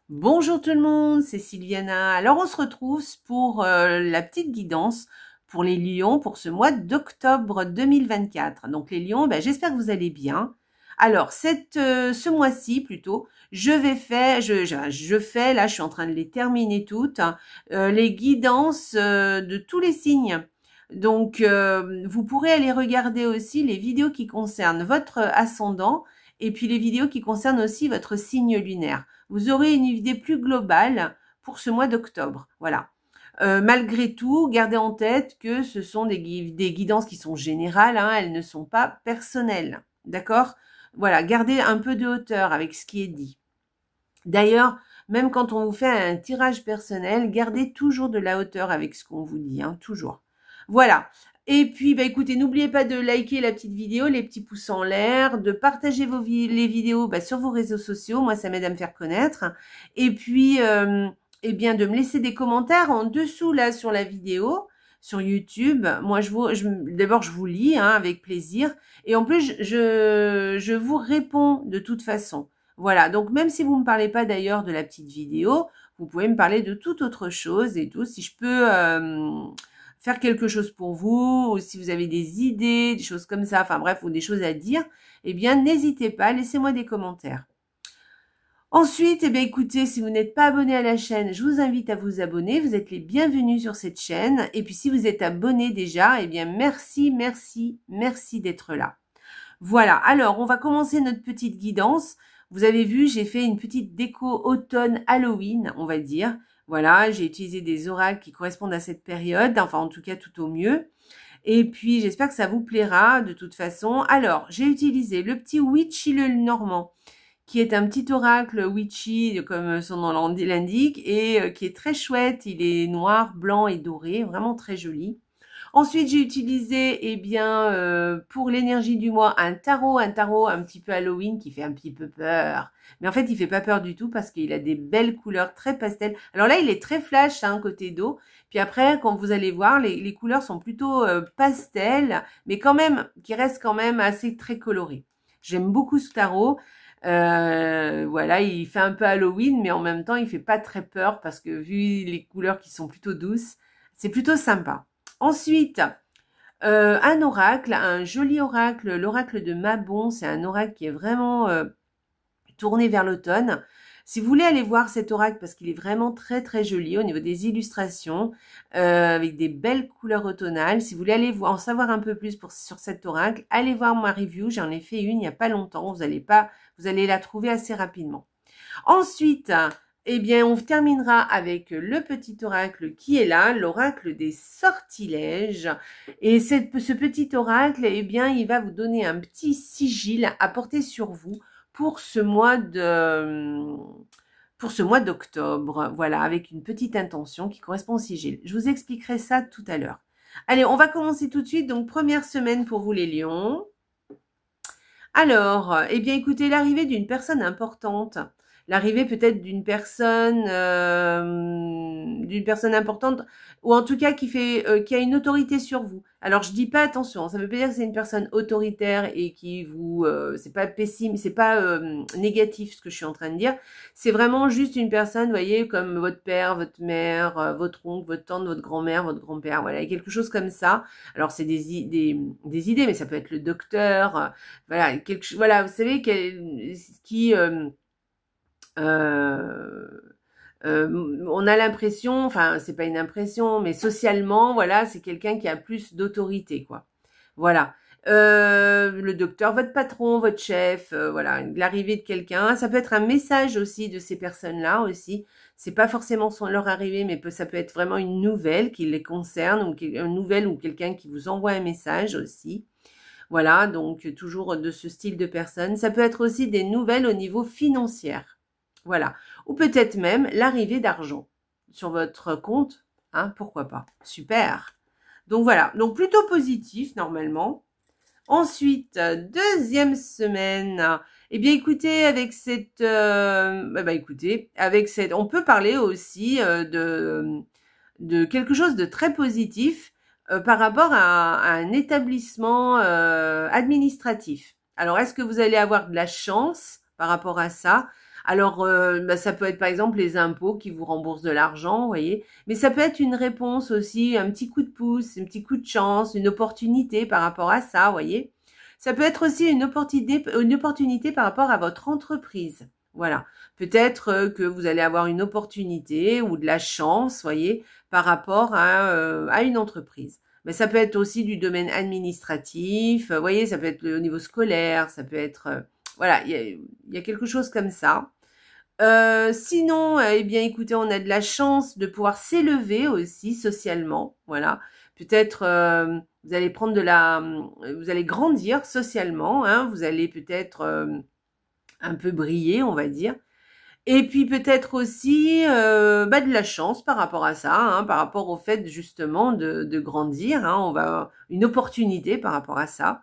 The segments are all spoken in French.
Bonjour tout le monde, c'est Sylviana. Alors on se retrouve pour la petite guidance pour les lions pour ce mois d'octobre 2024. Donc les lions, j'espère que vous allez bien. Alors ce mois-ci plutôt, je fais, là je suis en train de les terminer toutes, les guidances de tous les signes. Donc vous pourrez aller regarder aussi les vidéos qui concernent votre ascendant et puis les vidéos qui concernent aussi votre signe lunaire. Vous aurez une idée plus globale pour ce mois d'octobre. Voilà. Malgré tout, gardez en tête que ce sont des guidances qui sont générales, hein, elles ne sont pas personnelles. D'accord? Voilà, gardez un peu de hauteur avec ce qui est dit. D'ailleurs, même quand on vous fait un tirage personnel, gardez toujours de la hauteur avec ce qu'on vous dit, hein, toujours. Voilà. Et puis, écoutez, n'oubliez pas de liker la petite vidéo, les petits pouces en l'air, de partager les vidéos sur vos réseaux sociaux. Moi, ça m'aide à me faire connaître. Et puis, eh bien, de me laisser des commentaires en dessous, là, sur la vidéo, sur YouTube. Moi, d'abord, je vous lis, hein, avec plaisir. Et en plus, je vous réponds de toute façon. Voilà, donc même si vous ne me parlez pas d'ailleurs de la petite vidéo, vous pouvez me parler de toute autre chose et tout. Si je peux faire quelque chose pour vous, ou si vous avez des idées, des choses comme ça, enfin bref, ou des choses à dire, eh bien n'hésitez pas, laissez-moi des commentaires. Ensuite, écoutez, si vous n'êtes pas abonné à la chaîne, je vous invite à vous abonner. Vous êtes les bienvenus sur cette chaîne. Et puis si vous êtes abonné déjà, eh bien merci, merci, merci d'être là. Voilà, alors on va commencer notre petite guidance. Vous avez vu, j'ai fait une petite déco automne Halloween, on va dire. Voilà, j'ai utilisé des oracles qui correspondent à cette période, enfin en tout cas tout au mieux. Et puis j'espère que ça vous plaira de toute façon. Alors, j'ai utilisé le petit Witchy le Normand, qui est un petit oracle witchy, comme son nom l'indique, et qui est très chouette. Il est noir, blanc et doré, vraiment très joli. Ensuite, j'ai utilisé, pour l'énergie du mois, un tarot un petit peu Halloween qui fait un petit peu peur. Mais en fait, il fait pas peur du tout parce qu'il a des belles couleurs très pastel. Alors là, il est très flash, hein, côté dos. Puis après, quand vous allez voir, les couleurs sont plutôt pastel, mais quand même, qui restent quand même assez très colorées. J'aime beaucoup ce tarot. Voilà, il fait un peu Halloween, mais en même temps, il fait pas très peur parce que vu les couleurs qui sont plutôt douces, c'est plutôt sympa. Ensuite, un oracle, un joli oracle, l'oracle de Mabon, c'est un oracle qui est vraiment tourné vers l'automne. Si vous voulez aller voir cet oracle, parce qu'il est vraiment très très joli au niveau des illustrations, avec des belles couleurs automnales, si vous voulez aller en savoir un peu plus sur cet oracle, allez voir ma review, j'en ai fait une il n'y a pas longtemps, vous allez la trouver assez rapidement. Ensuite, on terminera avec le petit oracle qui est là, l'oracle des sortilèges. Et ce petit oracle, il va vous donner un petit sigil à porter sur vous pour ce mois d'octobre. Voilà, avec une petite intention qui correspond au sigil. Je vous expliquerai ça tout à l'heure. Allez, on va commencer tout de suite. Donc, première semaine pour vous les lions. Alors, écoutez, l'arrivée d'une personne importante. L'arrivée peut-être d'une personne importante, ou en tout cas qui a une autorité sur vous. Alors je dis pas, attention, ça veut pas dire que c'est une personne autoritaire et qui vous c'est pas pessimiste, c'est pas négatif ce que je suis en train de dire. C'est vraiment juste une personne, vous voyez, comme votre père, votre mère, votre oncle, votre tante, votre grand-mère, votre grand-père, voilà, quelque chose comme ça. Alors c'est des idées, mais ça peut être le docteur, voilà, voilà, vous savez qui on a l'impression, enfin c'est pas une impression, mais socialement, voilà, c'est quelqu'un qui a plus d'autorité, quoi. Voilà. Le docteur, votre patron, votre chef, voilà, l'arrivée de quelqu'un. Ça peut être un message aussi de ces personnes-là aussi. C'est pas forcément leur arrivée, mais ça peut être vraiment une nouvelle qui les concerne, ou une nouvelle ou quelqu'un qui vous envoie un message aussi. Voilà, donc toujours de ce style de personne. Ça peut être aussi des nouvelles au niveau financier. Voilà. Ou peut-être même l'arrivée d'argent sur votre compte. Hein, pourquoi pas. Super. Donc voilà. Donc plutôt positif normalement. Ensuite, deuxième semaine. Écoutez, avec cette... on peut parler aussi de quelque chose de très positif par rapport à un établissement administratif. Alors, est-ce que vous allez avoir de la chance par rapport à ça? Alors, bah, ça peut être par exemple les impôts qui vous remboursent de l'argent, vous voyez. Mais ça peut être une réponse aussi, un petit coup de pouce, un petit coup de chance, une opportunité par rapport à ça, vous voyez. Ça peut être aussi une opportunité par rapport à votre entreprise. Voilà. Peut-être que vous allez avoir une opportunité ou de la chance, voyez, par rapport à une entreprise. Mais ça peut être aussi du domaine administratif, vous voyez, ça peut être au niveau scolaire, ça peut être... voilà, il y a quelque chose comme ça. Sinon, eh bien, écoutez, on a de la chance de pouvoir s'élever aussi socialement, voilà. Peut-être vous allez prendre vous allez grandir socialement, hein, vous allez peut-être un peu briller, on va dire. Et puis peut-être aussi bah, de la chance par rapport à ça, hein, par rapport au fait justement de grandir, hein, on va une opportunité par rapport à ça.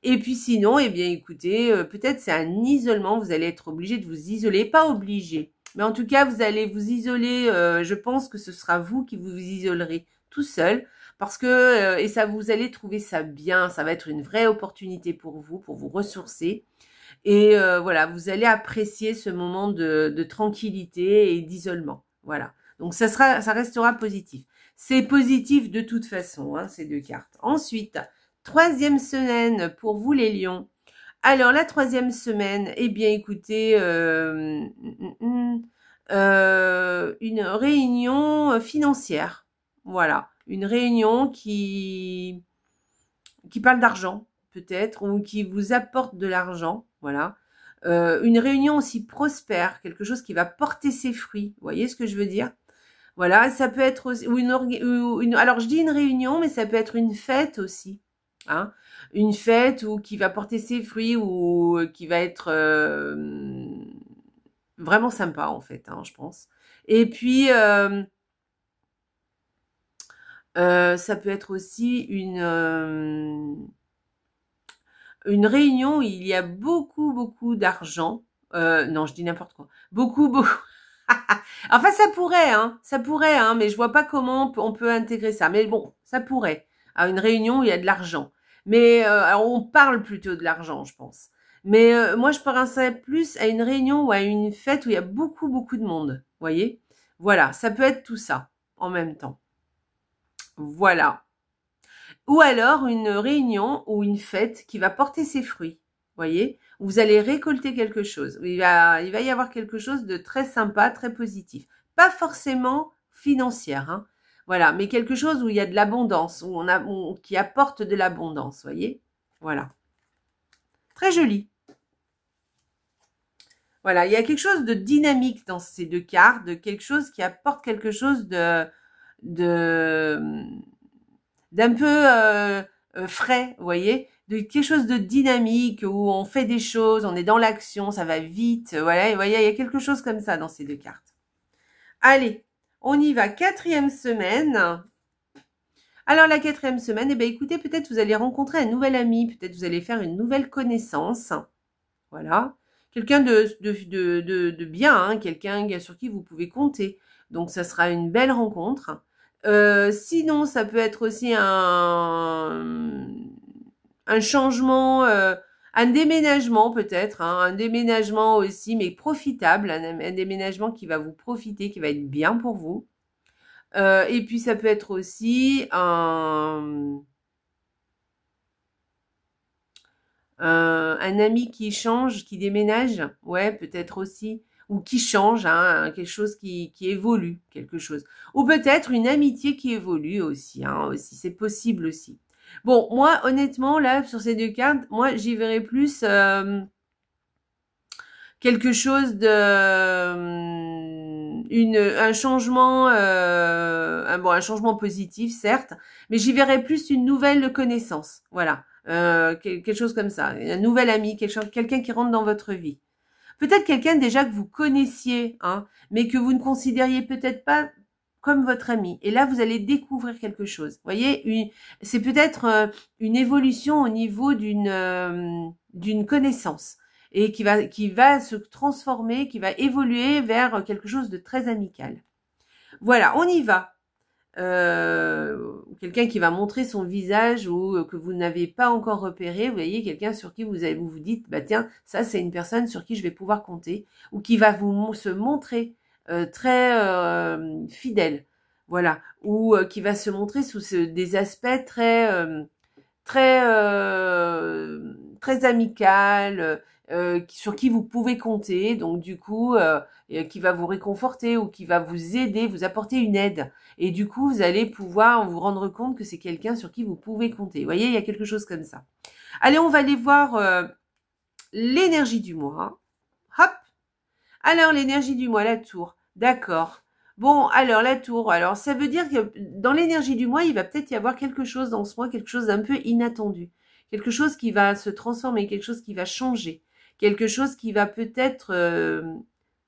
Et puis sinon, eh bien écoutez, peut-être c'est un isolement, vous allez être obligé de vous isoler, pas obligé, mais en tout cas vous allez vous isoler, je pense que ce sera vous qui vous isolerez tout seul, parce que, et ça vous allez trouver ça bien, ça va être une vraie opportunité pour vous ressourcer. Et voilà, vous allez apprécier ce moment de tranquillité et d'isolement. Voilà. Donc ça restera positif. C'est positif de toute façon, hein, ces deux cartes. Ensuite, troisième semaine pour vous les lions. Alors la troisième semaine, eh bien écoutez, une réunion financière. Voilà, une réunion qui parle d'argent peut-être, ou qui vous apporte de l'argent, voilà. Une réunion aussi prospère, quelque chose qui va porter ses fruits, vous voyez ce que je veux dire? Voilà, ça peut être aussi, alors je dis une réunion, mais ça peut être une fête aussi, hein, une fête ou qui va porter ses fruits ou qui va être vraiment sympa en fait, hein, je pense. Et puis ça peut être aussi une réunion où il y a beaucoup d'argent. Non, je dis n'importe quoi. Beaucoup. Enfin, ça pourrait, hein, mais je vois pas comment on peut intégrer ça. Mais bon, ça pourrait. À une réunion où il y a de l'argent. Mais alors on parle plutôt de l'argent, je pense. Mais moi, je penserais plus à une réunion ou à une fête où il y a beaucoup de monde. Voyez? Voilà, ça peut être tout ça en même temps. Voilà. Ou alors une réunion ou une fête qui va porter ses fruits, voyez, où vous allez récolter quelque chose. Il va y avoir quelque chose de très sympa, très positif. Pas forcément financière, hein, voilà, mais quelque chose où il y a de l'abondance, qui apporte de l'abondance, voyez, voilà. Très joli. Voilà, il y a quelque chose de dynamique dans ces deux cartes, de quelque chose qui apporte quelque chose d'un peu frais, vous voyez, de quelque chose de dynamique où on fait des choses, on est dans l'action, ça va vite, voilà, vous voyez, il y a quelque chose comme ça dans ces deux cartes. Allez, on y va, quatrième semaine. Alors la quatrième semaine, eh bien écoutez, peut-être vous allez rencontrer un nouvel ami, peut-être vous allez faire une nouvelle connaissance, voilà, quelqu'un de bien, hein, quelqu'un sur qui vous pouvez compter, donc ça sera une belle rencontre. Sinon, ça peut être aussi un changement, un déménagement peut-être, hein, un déménagement aussi, mais profitable, un déménagement qui va vous profiter, qui va être bien pour vous. Et puis, ça peut être aussi un ami qui change, qui déménage, ouais, peut-être aussi, ou qui change, hein, quelque chose qui évolue, quelque chose. Ou peut-être une amitié qui évolue aussi, hein, aussi, c'est possible aussi. Bon, moi, honnêtement, là, sur ces deux cartes, moi, j'y verrais plus quelque chose de... un changement, un changement positif, certes, mais j'y verrais plus une nouvelle connaissance, voilà. Quelque chose comme ça, un nouvel ami, quelqu'un qui rentre dans votre vie. Peut-être quelqu'un déjà que vous connaissiez, hein, mais que vous ne considériez peut-être pas comme votre ami. Et là, vous allez découvrir quelque chose. Vous voyez, c'est peut-être une évolution au niveau d'une connaissance et qui va se transformer, qui va évoluer vers quelque chose de très amical. Voilà, on y va. quelqu'un qui va montrer son visage ou que vous n'avez pas encore repéré, vous voyez, quelqu'un sur qui vous vous dites, bah tiens, ça c'est une personne sur qui je vais pouvoir compter, ou qui va se montrer très fidèle, voilà, ou qui va se montrer sous des aspects très amical, sur qui vous pouvez compter, donc du coup, qui va vous réconforter ou qui va vous aider, vous apporter une aide. Et du coup, vous allez pouvoir vous rendre compte que c'est quelqu'un sur qui vous pouvez compter. Vous voyez, il y a quelque chose comme ça. Allez, on va aller voir l'énergie du mois. Hop. Alors, l'énergie du mois, la tour. D'accord. Bon, alors, la tour. Alors, ça veut dire que dans l'énergie du mois, il va peut-être y avoir quelque chose dans ce mois, quelque chose d'un peu inattendu. Quelque chose qui va se transformer, quelque chose qui va changer. Quelque chose qui va peut-être,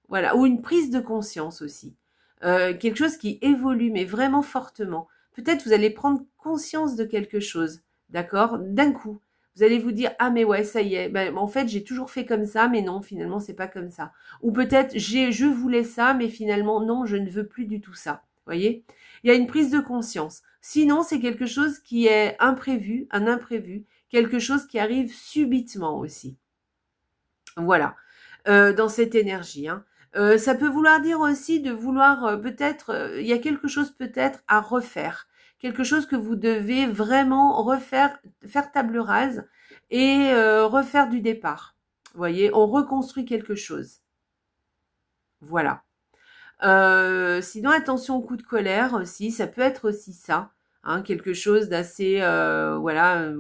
voilà, ou une prise de conscience aussi. Quelque chose qui évolue, mais vraiment fortement. Peut-être vous allez prendre conscience de quelque chose, d'accord, d'un coup. Vous allez vous dire, ah mais ouais, ça y est, ben, en fait j'ai toujours fait comme ça, mais non, finalement c'est pas comme ça. Ou peut-être je voulais ça, mais finalement non, je ne veux plus du tout ça. Voyez, il y a une prise de conscience. Sinon, c'est quelque chose qui est imprévu, un imprévu, quelque chose qui arrive subitement aussi. Voilà, dans cette énergie. Hein. Ça peut vouloir dire aussi de vouloir peut-être, il y a quelque chose peut-être à refaire, quelque chose que vous devez vraiment refaire, faire table rase et refaire du départ. Vous voyez, on reconstruit quelque chose. Voilà. Sinon, attention au coup de colère aussi, ça peut être aussi ça, hein, quelque chose d'assez, voilà.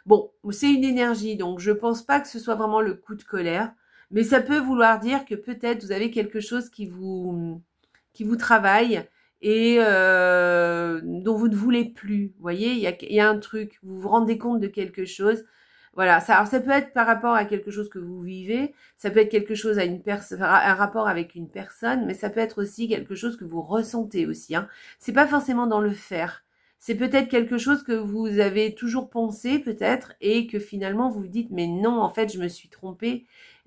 Bon, c'est une énergie, donc je pense pas que ce soit vraiment le coup de colère, mais ça peut vouloir dire que peut-être vous avez quelque chose qui vous travaille et dont vous ne voulez plus. Vous voyez, il y a un truc, vous vous rendez compte de quelque chose. Voilà, alors ça peut être par rapport à quelque chose que vous vivez, ça peut être quelque chose à un rapport avec une personne, mais ça peut être aussi quelque chose que vous ressentez aussi. Hein. C'est pas forcément dans le faire. C'est peut-être quelque chose que vous avez toujours pensé peut-être et que finalement vous vous dites mais non, en fait je me suis trompée.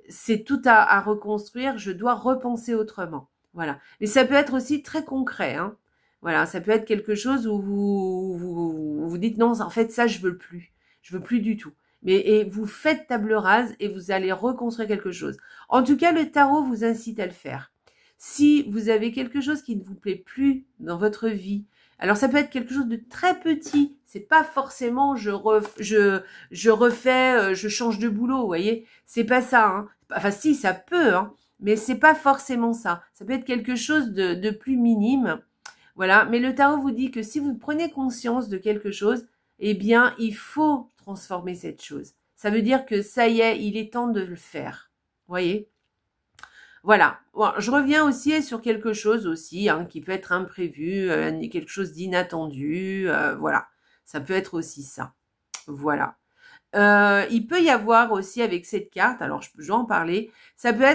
C'est tout à reconstruire, je dois repenser autrement. Voilà. Mais ça peut être aussi très concret. Hein. Voilà, ça peut être quelque chose où vous dites non, en fait ça je veux plus. Je veux plus du tout. Et vous faites table rase et vous allez reconstruire quelque chose. En tout cas, le tarot vous incite à le faire. Si vous avez quelque chose qui ne vous plaît plus dans votre vie, alors ça peut être quelque chose de très petit. C'est pas forcément je refais, je change de boulot, vous voyez. C'est pas ça. Hein. Enfin si, ça peut, hein, mais c'est pas forcément ça. Ça peut être quelque chose de plus minime. Voilà. Mais le tarot vous dit que si vous prenez conscience de quelque chose, eh bien, il faut transformer cette chose. Ça veut dire que ça y est, il est temps de le faire. Vous voyez ? Voilà. Bon, je reviens aussi sur quelque chose aussi hein, qui peut être imprévu, quelque chose d'inattendu. Voilà. Ça peut être aussi ça. Voilà. Il peut y avoir aussi avec cette carte, alors je vais en parler, ça peut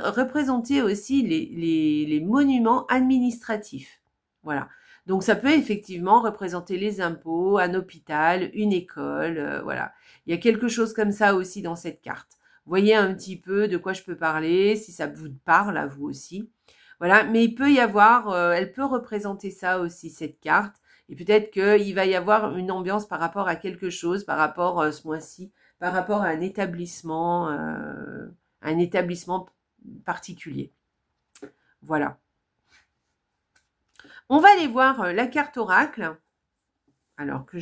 représenter aussi les monuments administratifs. Voilà. Donc ça peut effectivement représenter les impôts, un hôpital, une école, voilà. Il y a quelque chose comme ça aussi dans cette carte. Vous voyez un petit peu de quoi je peux parler, si ça vous parle à vous aussi. Voilà, mais il peut y avoir, elle peut représenter ça aussi, cette carte. Et peut-être qu'il va y avoir une ambiance par rapport à quelque chose, par rapport ce mois-ci, par rapport à un établissement particulier. Voilà. On va aller voir la carte oracle. Alors que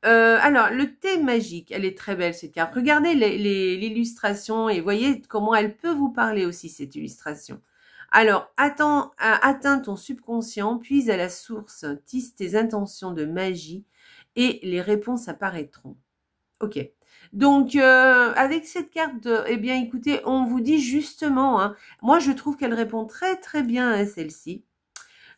alors, le thé magique, elle est très belle cette carte. Regardez l'illustration et voyez comment elle peut vous parler aussi, cette illustration. Alors, atteins ton subconscient, puis à la source, tisse tes intentions de magie et les réponses apparaîtront. Ok. Donc, avec cette carte, eh bien, écoutez, on vous dit justement, hein, moi, je trouve qu'elle répond très, très bien à celle-ci,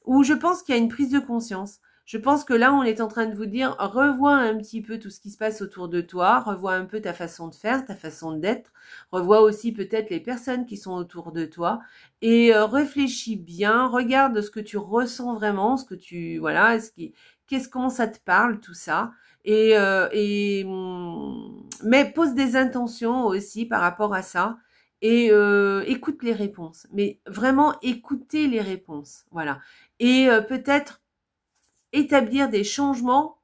où je pense qu'il y a une prise de conscience. Je pense que là, on est en train de vous dire, revois un petit peu tout ce qui se passe autour de toi, revois un peu ta façon de faire, ta façon d'être, revois aussi peut-être les personnes qui sont autour de toi et réfléchis bien, regarde ce que tu ressens vraiment, ce que tu, voilà, comment ça te parle, tout ça. Mais pose des intentions aussi par rapport à ça et écoute les réponses. Mais vraiment, écoutez les réponses. Voilà. Et peut-être établir des changements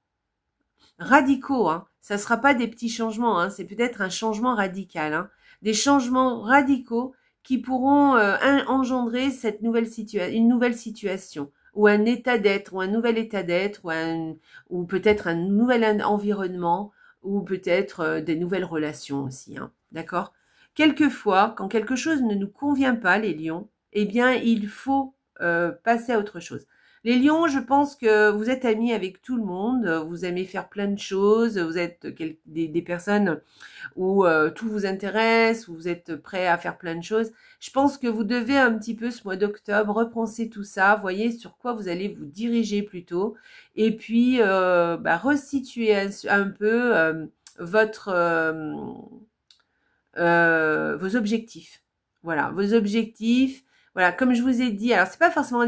radicaux. Hein. Ça ne sera pas des petits changements, hein. C'est peut-être un changement radical. Hein. Des changements radicaux qui pourront engendrer cette une nouvelle situation, ou un état d'être, ou un nouvel état d'être, ou peut-être un nouvel environnement, ou peut-être des nouvelles relations aussi. Hein. D'accord ? Quelquefois, quand quelque chose ne nous convient pas, les lions, eh bien, il faut passer à autre chose. Les lions, je pense que vous êtes amis avec tout le monde, vous aimez faire plein de choses, vous êtes des personnes où tout vous intéresse, où vous êtes prêts à faire plein de choses. Je pense que vous devez un petit peu ce mois d'octobre repenser tout ça, voyez sur quoi vous allez vous diriger plutôt, et puis resituer un peu votre vos objectifs. Voilà, vos objectifs. Voilà, comme je vous ai dit, alors c'est pas forcément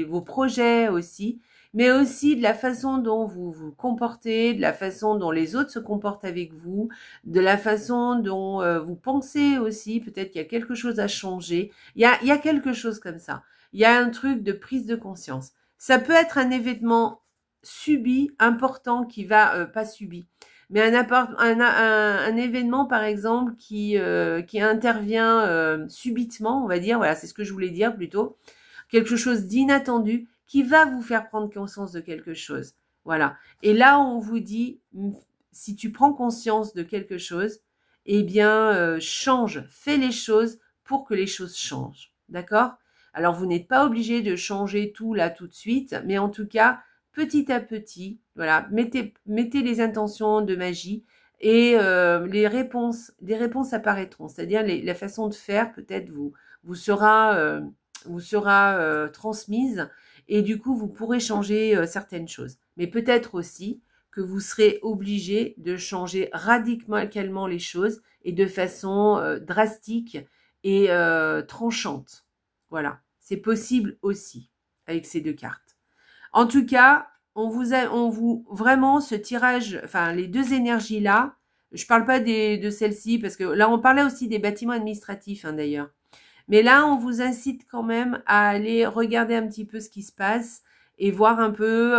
vos projets aussi, mais aussi de la façon dont vous vous comportez, de la façon dont les autres se comportent avec vous, de la façon dont vous pensez aussi. Peut-être qu'il y a quelque chose à changer. Il y a quelque chose comme ça. Il y a un truc de prise de conscience. Ça peut être un événement subi, important, qui va pas subi. Mais un événement, par exemple, qui intervient subitement, on va dire, voilà, c'est ce que je voulais dire plutôt, quelque chose d'inattendu qui va vous faire prendre conscience de quelque chose. Voilà. Et là, on vous dit, si tu prends conscience de quelque chose, eh bien, change, fais les choses pour que les choses changent. D'accord ? Alors, vous n'êtes pas obligé de changer tout là tout de suite, mais en tout cas, petit à petit, voilà, mettez les intentions de magie et des réponses apparaîtront. C'est-à-dire la façon de faire peut-être vous sera transmise et du coup vous pourrez changer certaines choses. Mais peut-être aussi que vous serez obligé de changer radicalement les choses et de façon drastique et tranchante. Voilà, c'est possible aussi avec ces deux cartes. En tout cas, vraiment ce tirage, enfin les deux énergies là, je parle pas de celle-ci parce que là on parlait aussi des bâtiments administratifs hein, d'ailleurs. Mais là on vous incite quand même à aller regarder un petit peu ce qui se passe et voir un peu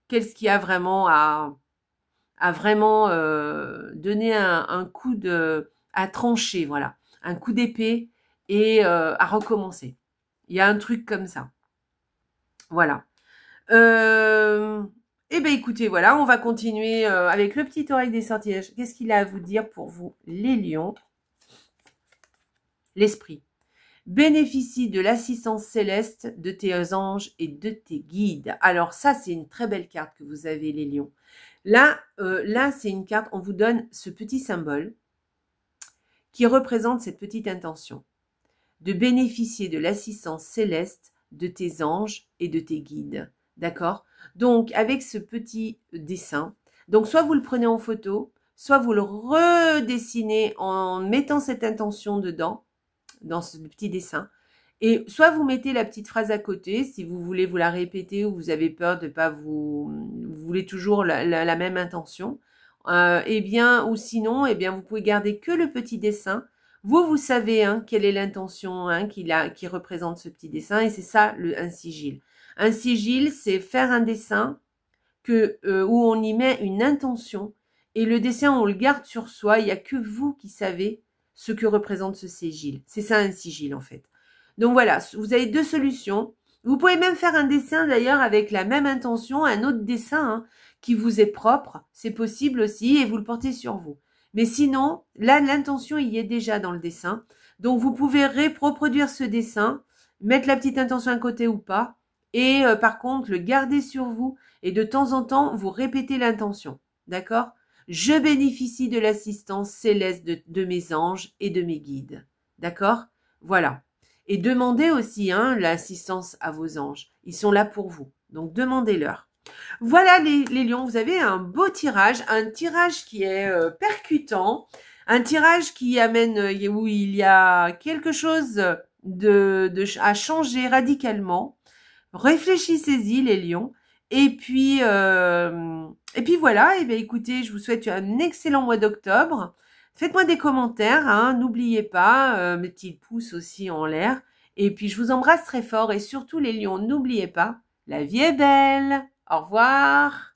qu'est-ce qu'il y a vraiment à vraiment donner un coup à trancher, voilà, un coup d'épée et à recommencer. Il y a un truc comme ça. Voilà. Eh bien, écoutez, voilà, on va continuer avec le petit oreille des sortilèges. Qu'est-ce qu'il a à vous dire pour vous, les lions? L'esprit. Bénéficie de l'assistance céleste de tes anges et de tes guides. Alors ça, c'est une très belle carte que vous avez, les lions. Là, c'est une carte, on vous donne ce petit symbole qui représente cette petite intention de bénéficier de l'assistance céleste de tes anges et de tes guides. D'accord? Donc, avec ce petit dessin, donc soit vous le prenez en photo, soit vous le redessinez en mettant cette intention dedans, dans ce petit dessin, et soit vous mettez la petite phrase à côté, si vous voulez vous la répéter ou vous avez peur de pas vous voulez toujours la même intention, eh bien, ou sinon, eh bien, vous pouvez garder que le petit dessin. Vous savez hein, quelle est l'intention hein, qui représente ce petit dessin, et c'est ça un sigil. Un sigil, c'est faire un dessin où on y met une intention, et le dessin, on le garde sur soi, il n'y a que vous qui savez ce que représente ce sigil. C'est ça un sigil en fait. Donc voilà, vous avez deux solutions. Vous pouvez même faire un dessin d'ailleurs avec la même intention, un autre dessin hein, qui vous est propre, c'est possible aussi, et vous le portez sur vous. Mais sinon, là, l'intention y est déjà dans le dessin. Donc, vous pouvez reproduire ce dessin, mettre la petite intention à côté ou pas, et par contre, le garder sur vous, et de temps en temps, vous répétez l'intention. D'accord? Je bénéficie de l'assistance céleste de mes anges et de mes guides. D'accord? Voilà. Et demandez aussi hein, l'assistance à vos anges. Ils sont là pour vous. Donc, demandez-leur. Voilà les lions, vous avez un beau tirage, un tirage qui est percutant, un tirage qui amène, où il y a quelque chose à changer radicalement. Réfléchissez-y les lions. Et puis voilà, et bien écoutez, je vous souhaite un excellent mois d'octobre. Faites-moi des commentaires, hein, n'oubliez pas, mes petits pouces aussi en l'air. Et puis, je vous embrasse très fort et surtout les lions, n'oubliez pas, la vie est belle. Au revoir.